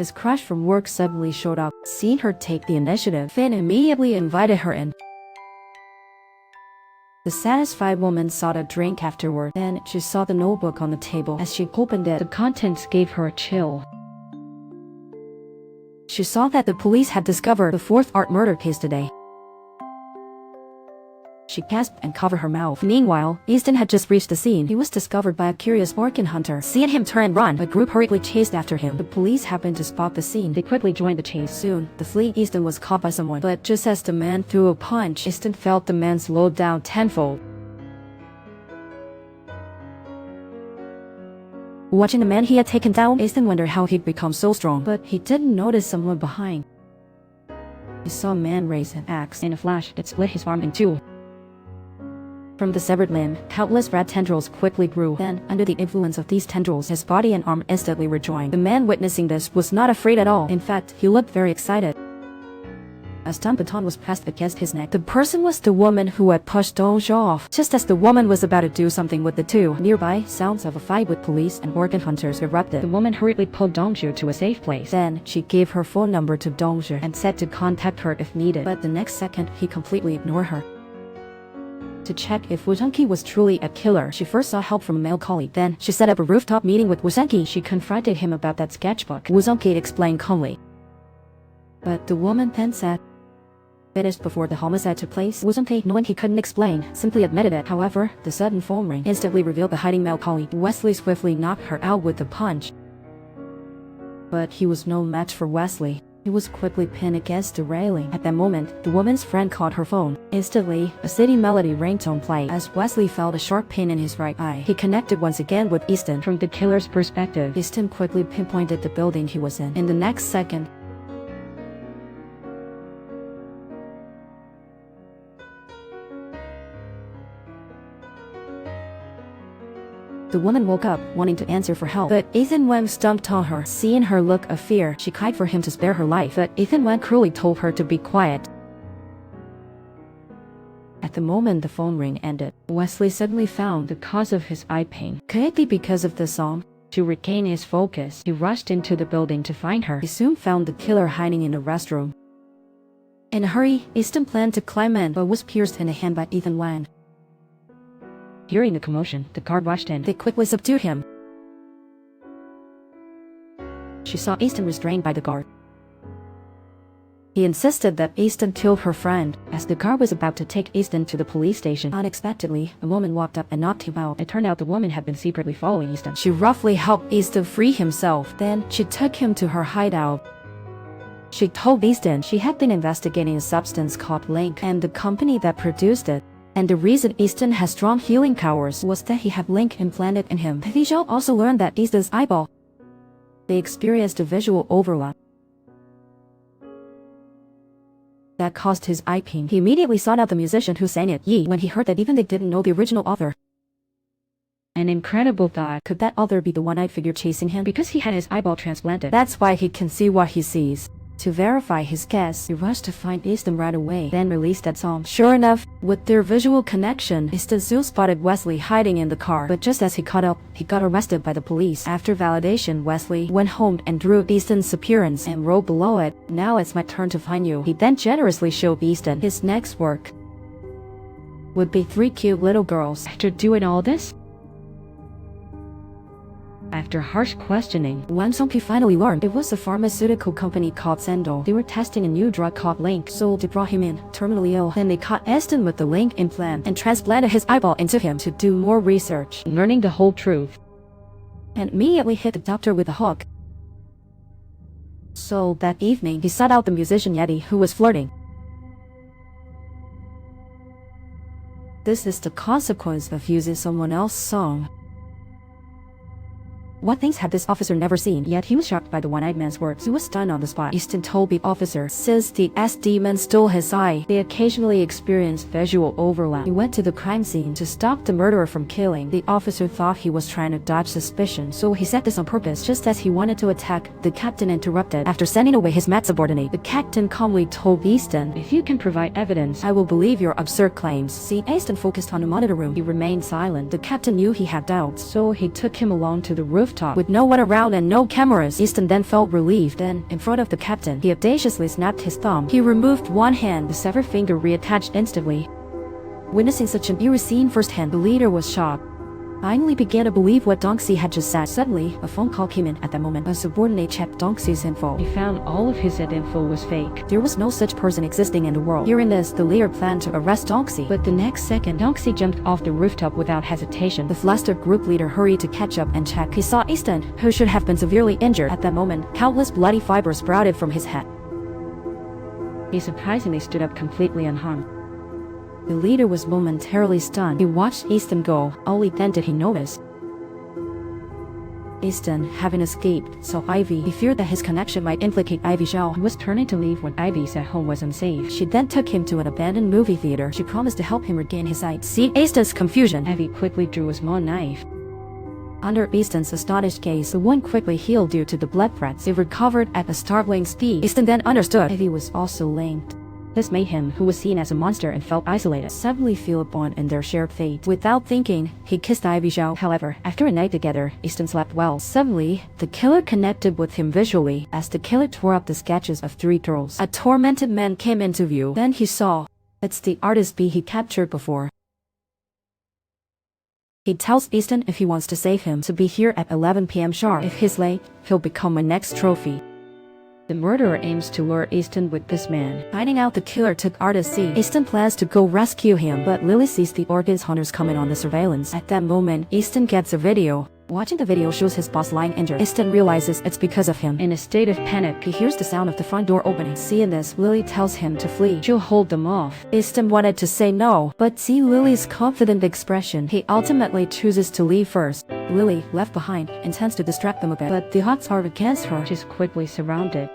His crush from work suddenly showed up. Seeing her take the initiative, Finn immediately invited her in. The satisfied woman sought a drink afterward. Then she saw the notebook on the table. As she opened it, the contents gave her a chill. She saw that the police had discovered the fourth art murder case today. She gasped and covered her mouth. Meanwhile, Easton had just reached the scene. He was discovered by a curious organ hunter. Seeing him turn and run, a group hurriedly chased after him. The police happened to spot the scene. They quickly joined the chase. Soon, the fleet Easton was caught by someone. But just as the man threw a punch, Easton felt the man slowed down tenfold. Watching the man he had taken down, Easton wondered how he'd become so strong. But he didn't notice someone behind. He saw a man raise an axe. In a flash, it split his arm in two. From the severed limb, countless red tendrils quickly grew. Then, under the influence of these tendrils, his body and arm instantly rejoined. The man witnessing this was not afraid at all. In fact, he looked very excited. A stun baton was pressed against his neck. The person was the woman who had pushed Dongzhi off. Just as the woman was about to do something with the two, nearby, sounds of a fight with police and organ hunters erupted. The woman hurriedly pulled Dongzhi to a safe place. Then, she gave her phone number to Dongzhi and said to contact her if needed. But the next second, he completely ignored her. To check if Wuzhenki was truly a killer, she first sought help from a male colleague. Then, she set up a rooftop meeting with Wuzhenki. She confronted him about that sketchbook. Wuzhenki explained calmly. But the woman then said, finished before the homicide took place. Wuzhenki, knowing he couldn't explain, simply admitted it. However, the sudden phone ring instantly revealed the hiding male colleague. Wesley swiftly knocked her out with a punch. But he was no match for Wesley. He was quickly pinned against the railing. At that moment, the woman's friend caught her phone. Instantly, a city melody ringtone played. As Wesley felt a sharp pain in his right eye, he connected once again with Easton. From the killer's perspective, Easton quickly pinpointed the building he was in. In the next second, the woman woke up, wanting to answer for help, but Ethan Wang stomped on her. Seeing her look of fear, she cried for him to spare her life, but Ethan Wang cruelly told her to be quiet. At the moment the phone ring ended, Wesley suddenly found the cause of his eye pain. Could it be because of the song? To regain his focus, he rushed into the building to find her. He soon found the killer hiding in the restroom. In a hurry, Easton planned to climb in, but was pierced in the hand by Ethan Wang. Hearing the commotion, the guard rushed in. They quickly subdued him. She saw Easton restrained by the guard. He insisted that Easton killed her friend. As the guard was about to take Easton to the police station, unexpectedly, a woman walked up and knocked him out. It turned out the woman had been secretly following Easton. She roughly helped Easton free himself. Then, she took him to her hideout. She told Easton she had been investigating a substance called Link and the company that produced it. And the reason Easton has strong healing powers was that he had Link implanted in him. Visual also learned that Easton's eyeball. They experienced a visual overlap that caused his eye pain. He immediately sought out the musician who sang it, Yi, when he heard that even they didn't know the original author. An incredible thought. Could that author be the one-eyed figure chasing him? Because he had his eyeball transplanted, that's why he can see what he sees. To verify his guess, he rushed to find Easton right away, then released that song. Sure enough, with their visual connection, Easton soon spotted Wesley hiding in the car. But just as he caught up, he got arrested by the police. After validation, Wesley went home and drew Easton's appearance and wrote below it, "Now it's my turn to find you." He then generously showed Easton his next work would be 3 cute little girls. After doing all this, after harsh questioning, Wang Songpi finally learned it was a pharmaceutical company called Sendo. They were testing a new drug called Link, so they brought him in, terminally ill. Then they caught Easton with the Link implant and transplanted his eyeball into him to do more research, learning the whole truth. And immediately hit the doctor with a hook. So that evening, he sought out the musician Yeti, who was flirting. This is the consequence of using someone else's song. What things had this officer never seen, yet he was shocked by the one-eyed man's words. He was stunned on the spot. Easton told the officer, since the S-demon stole his eye, they occasionally experienced visual overlap. He went to the crime scene to stop the murderer from killing. The officer thought he was trying to dodge suspicion, so he said this on purpose. Just as he wanted to attack, the captain interrupted. After sending away his mad subordinate, the captain calmly told Easton, if you can provide evidence, I will believe your absurd claims. See, Easton focused on the monitor room. He remained silent. The captain knew he had doubts, so he took him along to the roof rooftop with no one around and no cameras. Easton then felt relieved. Then, in front of the captain, he audaciously snapped his thumb. He removed one hand, the severed finger reattached instantly. Witnessing such an eerie scene firsthand, the leader was shocked. Finally began to believe what Dongxi had just said. Suddenly, a phone call came in. At that moment, a subordinate checked Dongxi's info. He found all of his info was fake. There was no such person existing in the world. Hearing this, the leader planned to arrest Dongxi. But the next second, Dongxi jumped off the rooftop without hesitation. The flustered group leader hurried to catch up and check. He saw Easton, who should have been severely injured. At that moment, countless bloody fibers sprouted from his head. He surprisingly stood up completely unharmed. The leader was momentarily stunned. He watched Easton go. Only then did he notice. Easton, having escaped, saw Ivy. He feared that his connection might implicate Ivy Zhao, who was turning to leave when Ivy said home was unsafe. She then took him to an abandoned movie theater. She promised to help him regain his sight. See Easton's confusion, Ivy quickly drew a small knife. Under Easton's astonished gaze, the wound quickly healed due to the blood threads. It recovered at a startling speed. Easton then understood Ivy was also linked. This made him, who was seen as a monster and felt isolated, suddenly feel a bond in their shared fate. Without thinking, he kissed Ivy Zhao. However, after a night together, Easton slept well. Suddenly, the killer connected with him visually as the killer tore up the sketches of 3 girls. A tormented man came into view. Then he saw, it's the artist B he captured before. He tells Easton if he wants to save him to be here at 11 p.m. sharp. If he's late, he'll become my next trophy. The murderer aims to lure Easton with this man. Finding out the killer took artist C, Easton plans to go rescue him, but Lily sees the orchids hunters coming on the surveillance. At that moment, Easton gets a video. Watching the video shows his boss lying injured. Easton realizes it's because of him. In a state of panic, he hears the sound of the front door opening. Seeing this, Lily tells him to flee. She'll hold them off. Easton wanted to say no, but see Lily's confident expression. He ultimately chooses to leave first. Lily, left behind, intends to distract them a bit, but the odds are against her. She's quickly surrounded.